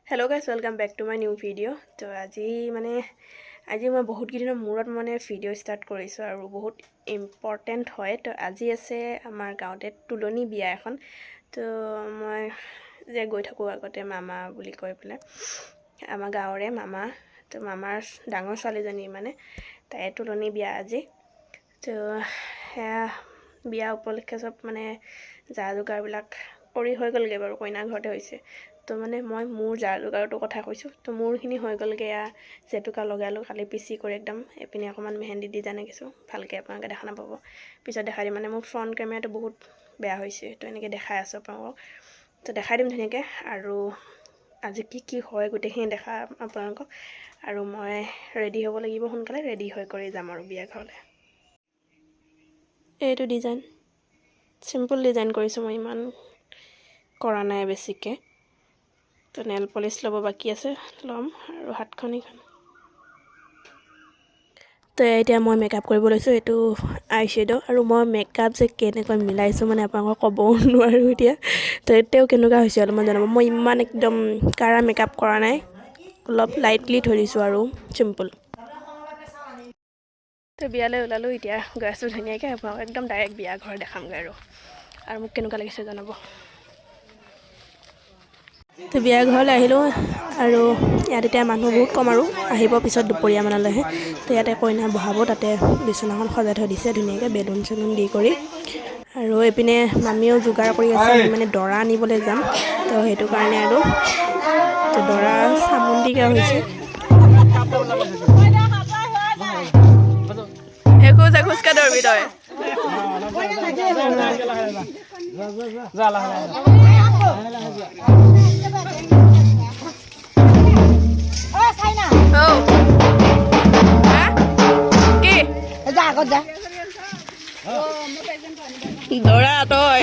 Hello guys, welcome back to my new video. So আজি মই বহুত দিনৰ মূৰত ভিডিও ষ্টাৰ্ট কৰিছো আৰু বহুত ইম্পৰ্টেন্ট হয়। তো আজি আছে আমাৰ গাঁৱতে তুলনি বিয়া এখন। তো মই যে গৈ থাকো আগতে মামা বুলি কৈ পেলে আমাৰ গাঁৱৰে মামা। তো মামাৰ ডাঙৰ ছোৱালীজনী তাই তুলনি বিয়া আজি। তো বিয়া উপলক্ষে সব যা যোগাৰবিলাক কৰি হৈ গ'লগে বাৰু, কইনা ঘৰতে হৈছে। তো মই মোৰ যা যোগাৰটো কথা কৈছোঁ। তো মোৰখিনি হৈ গ'লগে, জেতুকা লগালোঁ, খালি পিচি কৰি একদম এপিনে অকণমান মেহেন্দি ডিজাইন আঁকিছোঁ। ভালকৈ আপোনালোকে দেখা নাপাব, পিছত দেখাই দিম। মোৰ ফ্ৰণ্ট কেমেৰাটো বহুত বেয়া হৈছে, তো এনেকৈ দেখাই আছোঁ আপোনালোকক। তো দেখাই দিম ধুনীয়াকৈ। আৰু আজি কি হয় গোটেইখিনি দেখাম আপোনালোকক। আৰু মই ৰেডি হ'ব লাগিব সোনকালে, ৰেডি হৈ কৰি যাম আৰু বিয়া ঘৰলৈ। এইটো ডিজাইন চিম্পল ডিজাইন কৰিছোঁ মই, ইমান কৰা নাই বেছিকৈ। তো নেল পলিচ ল'ব বাকী আছে, ল'ম। আৰু হাতখন এইখন। তো এতিয়া মই মেকআপ কৰিব লৈছোঁ। এইটো আই শ্বেডো। আৰু মই মেকআপ যে কেনেকৈ মিলাইছোঁ আপোনালোকক ক'বও নোৱাৰোঁ এতিয়া। তো এতিয়াও কেনেকুৱা হৈছে অলপমান জনাব। মই ইমান একদম কাৰা মেকআপ কৰা নাই, অলপ লাইটলি থৈ দিছোঁ আৰু চিম্পল। তো বিয়ালৈ ওলালোঁ, এতিয়া গৈ আছোঁ ধুনীয়াকৈ। আপোনালোকক একদম ডাইৰেক্ট বিয়া ঘৰ দেখামগৈ আৰু মোক কেনেকুৱা লাগিছে জনাব। তো বিয়া ঘৰলৈ আহিলোঁ আৰু ইয়াত এতিয়া মানুহ বহুত কম আৰু আহিব পিছত দুপৰীয়ামানলৈহে। তো ইয়াতে কইনা বহাব, তাতে বিচনাখন সজাই থৈ দিছে ধুনীয়াকৈ বেলুন চেলুন দি কৰি। আৰু এইপিনে মামীও যোগাৰ কৰি আছে, আমি দৰা আনিবলৈ যাম। তো সেইটো কাৰণে আৰু তো দৰা চামুণ্ডিকা হৈছে। এখোজ এখোজকৈ দৌৰবি তই। দৌৰা তই।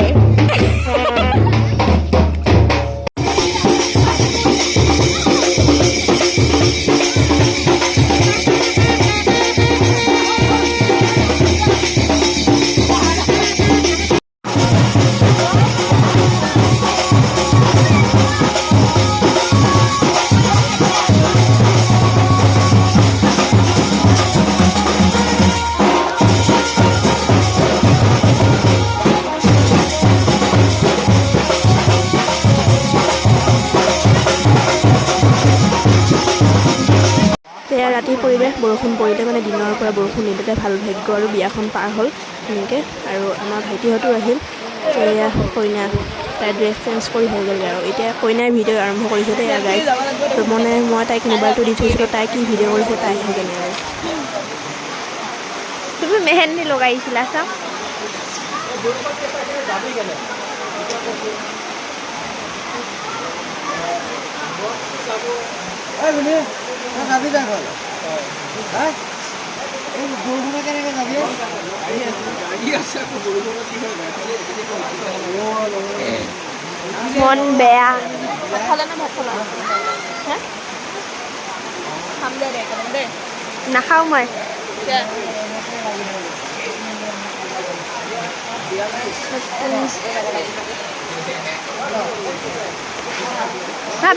ৰাতি পৰিৱেশ, বৰষুণ পৰিলে দিনৰ পৰা বৰষুণ নিদিলে ভাল ভাগ্য আৰু বিয়াখন পাৰ হ'ল ধুনীয়াকৈ। আৰু আমাৰ ভাইটিহঁতো আহিল। এয়া কইনা, তাই ড্ৰেছ চেঞ্জ কৰি হৈ গ'লগৈ। আৰু এতিয়া কইনাই ভিডিঅ' আৰম্ভ কৰিছে দেই গাইজ। তো মই তাইক মোবাইলটো দি থৈছিলোঁ, তাই কি ভিডিঅ' কৰিছে তাই সেইকাৰণে আৰু। তুমি মেহেন্দি লগাইছিলা চাম। মন বেয়া নাখাওঁ মই।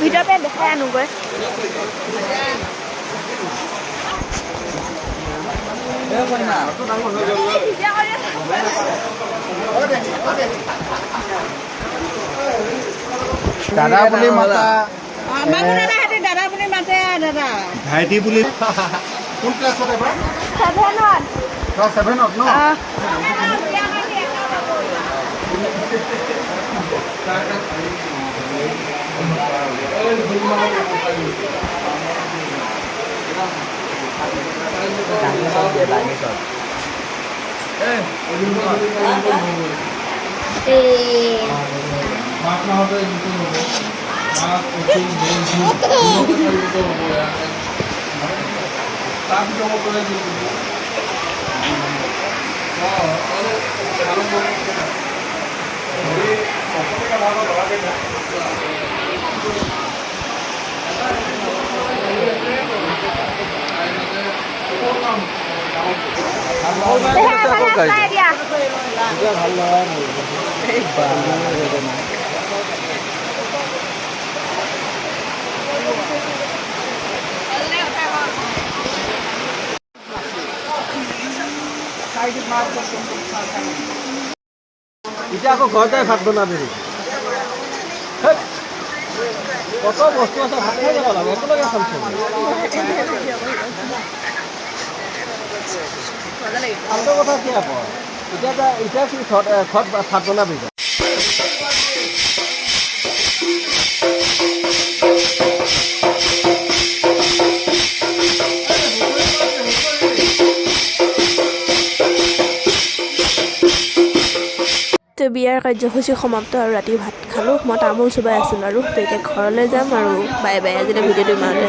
ভিতৰৰ পৰা দেখাই আনোগৈ। দাদা বুলি মাতা, দাদা বুলি মাতে। দাদা ভাইটি বুলি। কোন ক্লাছত এবাৰ? 7ত। ক্লাছ 7ত ন? এতিয়া আকৌ ঘৰতে ভাত বনাবি হেৎ, কত বস্তু আছে ভাত খাই যাব লাগে একেলগে খামচোন ফালতু কথা কি আকৌ এতিয়া কি ঘৰত ভাত বনাবি তো বিয়াৰ কাৰ্যসূচী সমাপ্ত আৰু ৰাতি ভাত খালোঁ মই তামোল চুবাই আছিলোঁ আৰু তো এতিয়া ঘৰলৈ যাম আৰু বাই বাই আজিলৈ ভিডিঅ'টো ইমানতে